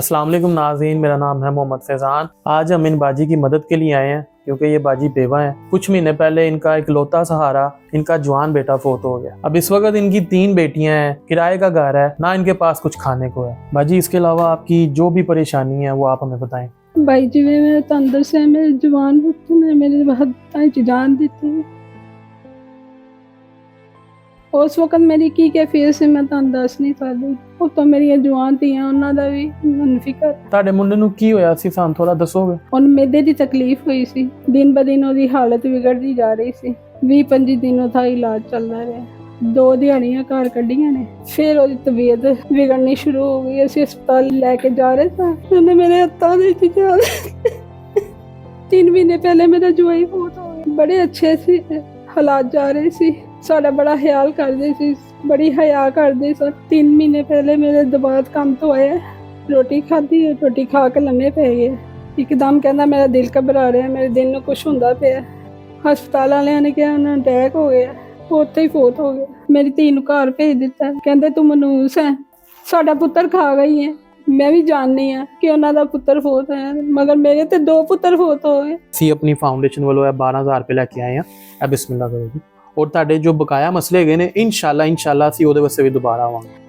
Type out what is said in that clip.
अस्सलाम वालेकुम नाज़रीन, मेरा नाम है मोहम्मद फैज़ान। आज हम इन बाजी की मदद के लिए आए हैं क्योंकि ये बाजी बेवा हैं। कुछ महीने पहले इनका इकलौता सहारा, इनका जवान बेटा फोत हो गया। अब इस वक्त इनकी 3 बेटियां हैं, किराए का घर है, ना इनके पास कुछ खाने को है। बाजी, इसके अलावा आपकी जो भी परेशानी है वो आप हमें बताएं। भाई जी मेरे अंदर से मेरे जवान पुत्र ने मेरे बहुत जान दी थी। उस वक्त मेरी की कैफियत से मैं ਤੁਹਾਨੂੰ ਦੱਸ ਨਹੀਂ ਸਕਦੀ। ਉਹ ਤਾਂ ਮੇਰੀਆਂ ਜਵਾਨ ਧੀਆਂ, ਉਹਨਾਂ ਦਾ ਵੀ ਮੈਨੂੰ ਫਿਕਰ। ਤੁਹਾਡੇ ਮੁੰਡੇ ਨੂੰ ਕੀ ਹੋਇਆ ਸੀ, ਸਾਨੂੰ ਥੋੜਾ ਦੱਸੋਗੇ? ਉਹਨੂੰ ਮਿਹਦੇ ਦੀ ਤਕਲੀਫ ਹੋਈ ਸੀ। ਦਿਨ ਬ ਦਿਨ ਉਹਦੀ ਹਾਲਤ ਵਿਗੜਦੀ ਜਾ ਰਹੀ ਸੀ। 20-25 ਦਿਨ ਉਹਦਾ ਇਲਾਜ ਚੱਲਦਾ ਰਿਹਾ। 2 ਦਿਹਾੜੀਆਂ ਘਰ ਕੱਢੀਆਂ ਨੇ, ਫਿਰ ਉਹਦੀ ਤਬੀਅਤ ਵਿਗੜਨੀ ਸ਼ੁਰੂ ਹੋ ਗਈ। ਅਸੀਂ ਹਸਪਤਾਲ ਲੈ ਕੇ ਜਾ ਰਹੇ ਸਾਂ, ਉਹਨੇ ਮੇਰੇ ਹੱਥਾਂ ਦੇ ਵਿੱਚ ਜਾ 3 ਮਹੀਨੇ ਪਹਿਲੇ ਮੇਰਾ ਜਵਾਈ ਫੋਟ ਹੋ ਗਿਆ। ਬੜੇ ਅੱਛੇ ਸੀ ਹਾਲਾਤ ਜਾ ਰਹੇ ਸੀ, ਸਾਡਾ ਬੜਾ ਖਿਆਲ ਕਰਦੇ ਸੀ, ਬੜੀ ਹਯਾ ਕਰਦੇ ਸਨ। 3 ਮਹੀਨੇ ਪਹਿਲੇ ਮੇਰੇ ਦਬਾਅ ਕੰਮ ਤੋਂ ਆਇਆ, ਰੋਟੀ ਖਾਧੀ, ਰੋਟੀ ਖਾ ਕੇ ਲੰਮੇ ਪੈ ਗਏ। ਇੱਕਦਮ ਕਹਿੰਦਾ ਮੇਰਾ ਦਿਲ ਘਬਰਾ ਰਿਹਾ, ਮੇਰੇ ਦਿਲ ਨੂੰ ਕੁਛ ਹੁੰਦਾ ਪਿਆ। ਹਸਪਤਾਲ ਵਾਲਿਆਂ ਨੇ ਕਿਹਾ ਉਹਨਾਂ ਨੂੰ ਅਟੈਕ ਹੋ ਗਿਆ, ਉੱਥੇ ਹੀ ਫੋਟ ਹੋ ਗਿਆ। ਮੇਰੀ ਧੀ ਨੂੰ ਘਰ ਭੇਜ ਦਿੱਤਾ, ਕਹਿੰਦੇ ਤੂੰ ਮਨੂਸ ਹੈ, ਸਾਡਾ ਪੁੱਤਰ ਖਾ ਗਈ ਹੈ। ਮੈਂ ਵੀ ਜਾਣਨੀ ਆ ਕਿ ਉਹਨਾਂ ਦਾ ਪੁੱਤਰ ਫੋਤ ਹੋਇਆ, ਮਗਰ ਮੇਰੇ ਤੇ 2 ਪੁੱਤਰ ਫੋਤ ਹੋ ਗਏ। ਅਸੀਂ ਆਪਣੀ ਫਾਊਂਡੇਸ਼ਨ ਵੱਲੋਂ 12,000 ਰੁਪਏ ਲੈ ਕੇ ਆਏ ਆ। ਬਿਸਮਿਲ੍ਲਾ ਕਰੋ ਜੀ। और ਤੁਹਾਡੇ जो बकाया मसले गए ने इंशाल्लाह ਅਸੀਂ ਉਹਦੇ ਵਾਸਤੇ ਵੀ ਦੁਬਾਰਾ ਆਵਾਂਗੇ।